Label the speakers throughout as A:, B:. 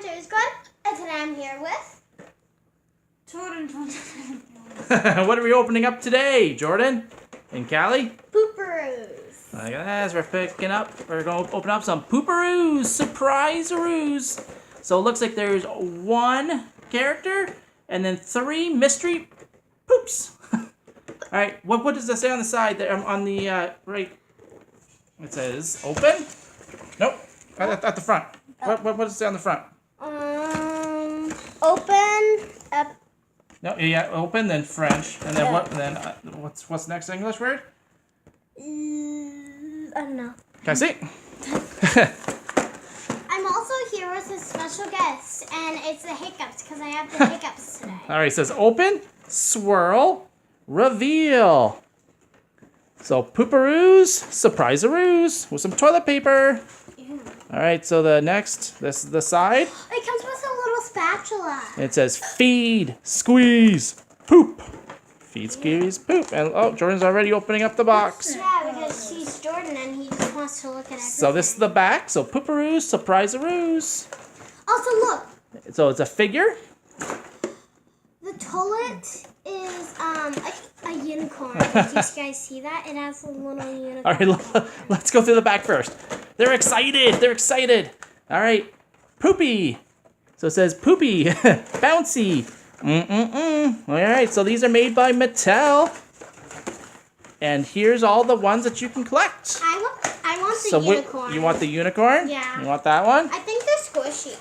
A: Hunter's Good, and today I'm here with
B: Jordan.
C: What are we opening up today, Jordan and Callie?
A: Pooparoos.
C: Look at this, we're going to open up some Pooparoos Surpriseroos. So it looks like there's one character and then 3 mystery poops. All right, what does that say on the side there on the right? It says open. Nope, at the front. What does it say on the front?
A: Open up.
C: No, yeah, open, then French, and then what? Then what's the next English word?
A: I don't know.
C: Can I see?
A: I'm also here with a special guest, and it's the hiccups because I have the hiccups today.
C: All right, it says open, swirl, reveal. So Pooparoos Surpriseroos with some toilet paper.
A: Ew.
C: All right, so this is the side.
A: It comes with a little spatula.
C: It says feed, squeeze, poop. Feed, squeeze, poop. And oh, Jordan's already opening up the box.
A: Yeah, because he's Jordan and he just wants to look at everything.
C: So this is the back. So Pooparoos Surpriseroos.
A: Also, look.
C: So it's a figure.
A: The toilet is a unicorn. Did you guys see that? It has a little unicorn.
C: All right, let's go through the back first. They're excited. All right, Poopy. So it says Poopy, bouncy. All right, so these are made by Mattel. And here's all the ones that you can collect.
A: I want the unicorn.
C: You want the unicorn?
A: Yeah.
C: You want that one?
A: I think they're squishy.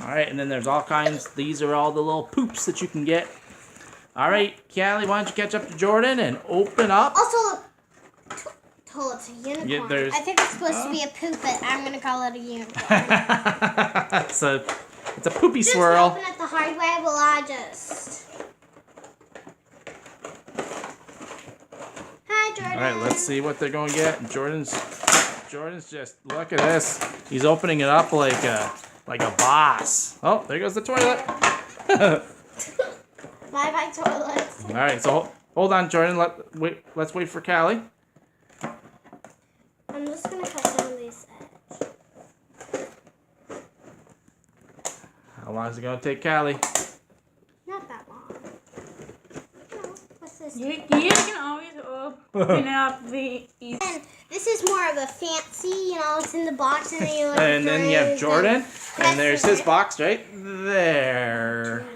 C: All right, and then there's all kinds. These are all the little poops that you can get. All right, Callie, why don't you catch up to Jordan and open up?
A: Also, look. It's a unicorn.
C: Yeah,
A: I think it's supposed to be a poop, but I'm going to call it a unicorn.
C: So it's a poopy
A: Just
C: swirl.
A: open it the hard way while I just... Hi, Jordan.
C: All right, let's see what they're going to get. Jordan's just, look at this. He's opening it up like a boss. Oh, there goes the toilet.
A: Bye-bye, toilet.
C: All right, so hold on, Jordan. Let's wait for Callie.
A: I'm just going to cut down these edges.
C: How long is it going to take Callie?
A: Not that long. No, what's this?
B: You can always open up the...
A: And this is more of a fancy, it's in the box and then you look
C: And then you have Jordan, and there's his
A: it.
C: box right there.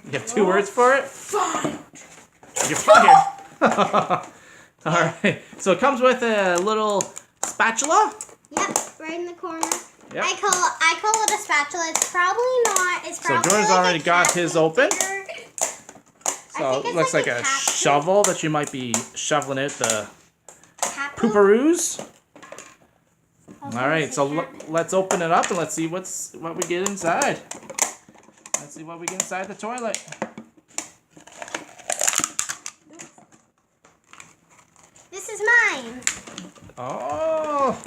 C: You have 2 words for it?
B: Fine.
C: You're fired. All right. So it comes with a little spatula.
A: Yep, right in the corner.
C: Yep.
A: I call it a spatula. It's probably not. It's probably
C: Jordan's
A: like
C: already
A: a
C: got
A: cat
C: his open.
A: finger.
C: So
A: I
C: it
A: think
C: looks
A: it's
C: like a
A: cat
C: shovel that you might be shoveling out the
A: Cat poop?
C: Pooparoos.
A: Okay,
C: All right. So
A: cat.
C: let's open it up and let's see what we get inside. Let's see what we get inside the toilet.
A: This is mine.
C: Oh.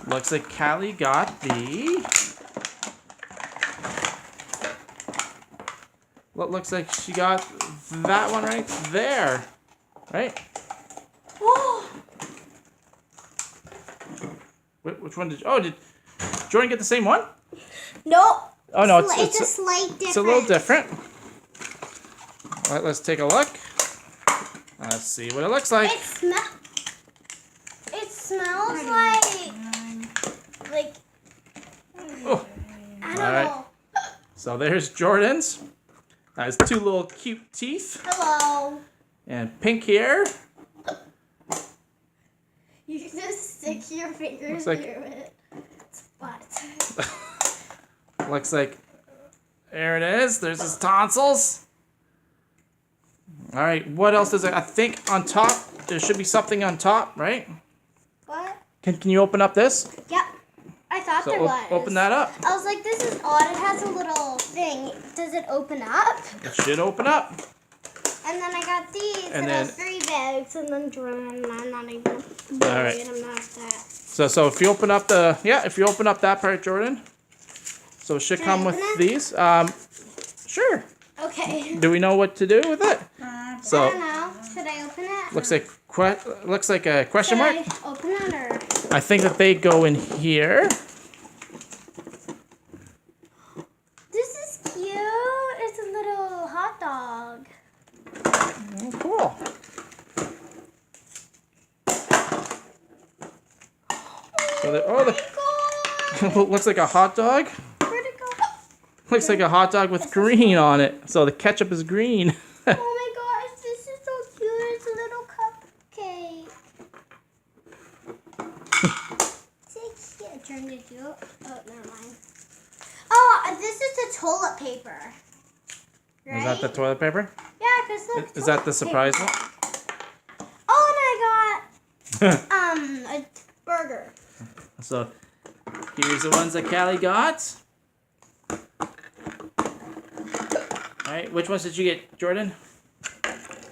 C: Looks like Callie got the... What looks like she got that one right there. Right?
A: Oh,
C: Which one did you... Oh, did Jordan get the same one?
A: nope.
C: Oh, no,
A: It's a slight difference.
C: it's a little different. All right, let's take a look. Let's see what it looks like.
A: It smells like
C: Oh.
A: I don't
C: All right.
A: know.
C: So there's Jordan's. Has 2 little cute teeth
A: Hello.
C: and pink hair.
A: You can just stick your fingers
C: Looks like-
A: through it. But
C: Looks like, there it is. There's his tonsils. All right, what else is it? I think on top, there should be something on top, right?
A: what?
C: Can you open up this?
A: Yep. I thought
C: So
A: there was.
C: open that up.
A: I was like, this is odd. It has a little thing. Does it open up?
C: It should open up.
A: And then I got these.
C: And
A: And
C: then-
A: those 3 bags. And then Jordan, I'm not even.
C: All right.
A: I'm not that.
C: So if you open up if you open up that part, Jordan. So it should
A: Can I
C: come with
A: open it?
C: these. Sure.
A: Okay.
C: Do we know what to do with it?
A: I
C: So
A: don't know. Should I open it?
C: looks like a question
A: Should
C: mark.
A: I open it or?
C: I think that they go in here. looks like a hot dog.
A: Where'd it go?
C: Looks like a hot dog with green on it. So the ketchup is green.
A: Oh my gosh, this is so cute. It's a little cupcake. See, yeah, turned it to. Oh, never mind. Oh, this is the toilet paper. Right?
C: Is that the toilet paper?
A: Yeah, because look.
C: Is that the surprise one?
A: Oh, and I got a burger.
C: So here's the ones that Callie got. Alright, which ones did you get, Jordan?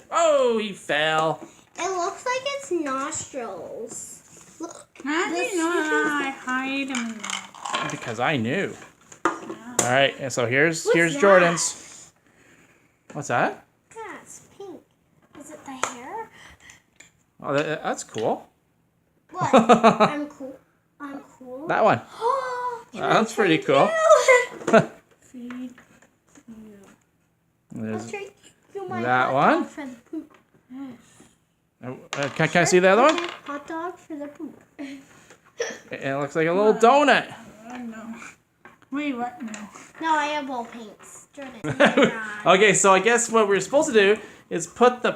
C: Oh, he fell.
A: It looks like it's nostrils. Look.
B: How do you know I hide them in there?
C: Because I knew. Alright, and so here's
A: What's
C: Jordan's. What's that?
A: Yeah, it's pink. Is it the hair?
C: Oh, that's cool.
A: What? I'm cool. I'm cool.
C: That one. That's pretty cool.
B: Feed you.
C: There's,
A: Trade you my
C: that
A: hot
C: one.
A: dog for the poop.
C: can I see the other one?
A: Okay, hot dog for the poop.
C: It looks like a little donut.
B: I know. Wait, what? No.
A: No, I have ball paints. Jordan.
C: Okay, so I guess what we're supposed to do is put the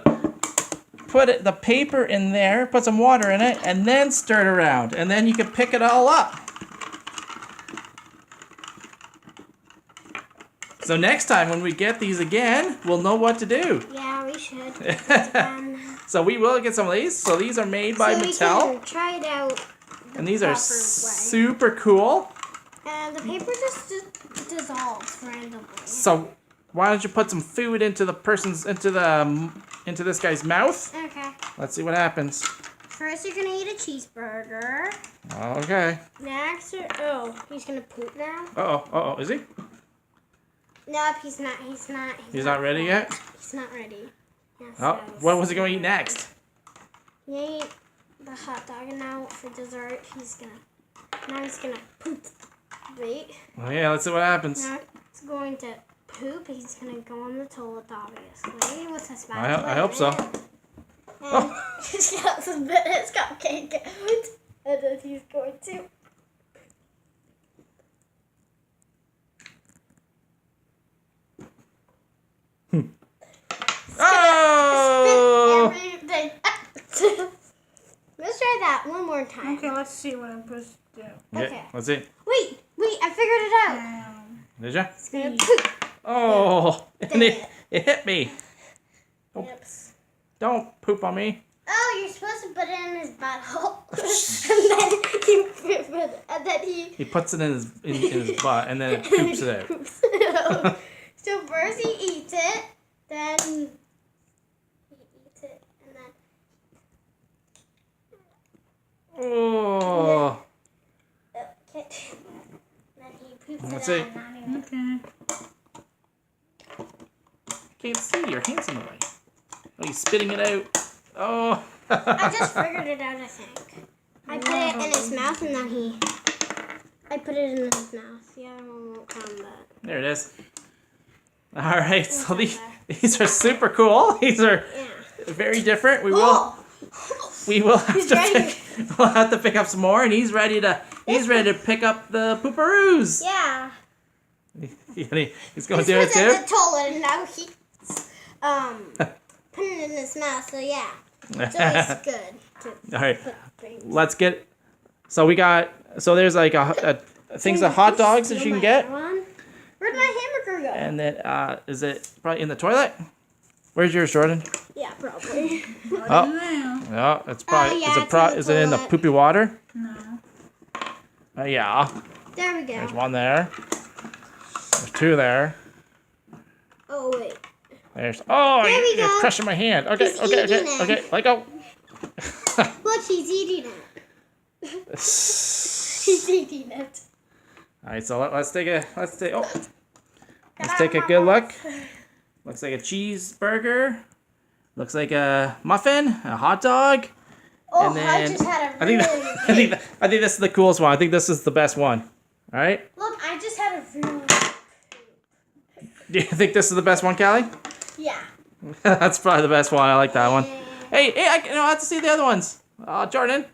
C: paper in there, put some water in it, and then stir it around, and then you can pick it all up. So next time when we get these again, we'll know what to do.
A: Yeah, we should.
C: So we will get some of these. So these are made by
A: so
C: Mattel,
A: we can try it out.
C: and these are
A: proper way.
C: super cool.
A: And the paper just dissolves randomly.
C: So why don't you put some food into this guy's mouth?
A: Okay.
C: Let's see what happens.
A: First, you're gonna eat a cheeseburger.
C: Okay.
A: Next, he's gonna poop now.
C: Uh-oh, is he?
A: Nope, he's not.
C: He's not ready yet?
A: He's not ready. Yeah,
C: Oh, what was he going to eat next?
A: He ate the hot dog, and now for dessert, he's gonna poop. Wait.
C: Well, yeah, let's see what happens.
A: Now he's going to poop. He's gonna go on the toilet, obviously, with his mouth.
C: I hope so.
A: And he's got some bit his cupcake out, and then he's going to.
C: Oh!
A: Everything. Let's try that one more time.
B: Okay, let's see what I'm supposed to do.
C: Yeah,
A: Okay.
C: let's see.
A: Wait, I figured it out.
C: Did ya?
A: It's gonna poop.
C: Oh, and it hit me.
A: Yep.
C: Don't poop on me.
A: Oh, you're supposed to put it in his butthole, and then
C: He puts it in his butt, and then it poops it out.
A: poops it out. So first he eats it, then he eats it, and then
C: Oh.
A: okay. Then he poops
C: Let's
A: it
C: see.
A: out. And
B: Okay.
C: Can't see. Your hand's in the way. Oh, he's spitting it out. Oh.
A: I just figured it out, I think. I put it in his mouth, and then I put it in his mouth. The other one won't come, but.
C: There it is. All right, so these are super cool. These are very different. We will have to pick up some more, and he's ready to pick up the Pooparoos.
A: Yeah.
C: He's going to do it
A: He was in
C: too.
A: the toilet, and now he's putting it in his mouth. So yeah, it's always good to
C: All right,
A: put things.
C: let's get. So we got. So there's like a things of hot dogs that you can get.
A: Where'd my hamburger go?
C: And then is it probably in the toilet? Where's yours, Jordan?
A: Yeah, probably.
C: Oh, no, it's probably.
A: yeah,
C: Is it in the
A: toilet.
C: poopy water?
B: No.
C: Yeah.
A: There we go.
C: There's one there. There's two there.
A: Oh wait.
C: There's.
A: There
C: Oh,
A: we
C: you're
A: go.
C: crushing my hand. Okay,
A: He's
C: okay,
A: eating it.
C: okay. Let go.
A: Look, he's eating it. He's eating it.
C: All right, so let's take a good look. Looks like a cheeseburger. Looks like a muffin, a hot dog.
A: Oh,
C: And
A: I
C: then-
A: just had a
C: I
A: really.
C: think I think this is the coolest one. I think this is the best one. All right.
A: Look, I just had a really.
C: Do you think this is the best one, Callie?
A: Yeah.
C: That's probably the best one. I like that one. Hey, I have to see the other ones. Jordan.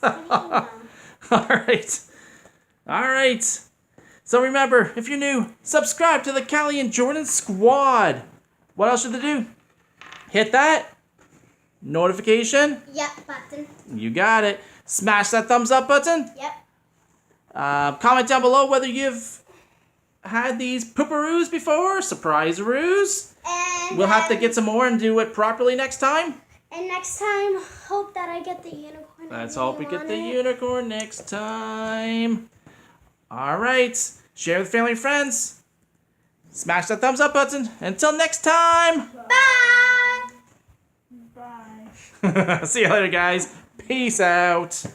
C: All right. All right. So remember, if you're new, subscribe to the Callie and Jordan Squad. What else should they do? Hit that notification.
A: Yep, button.
C: You got it. Smash that thumbs up button.
A: Yep.
C: Comment down below whether you've had these Pooparoos before, Surpriseroos.
A: And
C: We'll have to get some more and do it properly next time.
A: And next time, hope that I get the unicorn.
C: Let's hope we get the unicorn next time. All right. Share with family and friends. Smash that thumbs up button. Until next time.
A: Bye.
B: Bye.
C: See you later, guys. Peace out.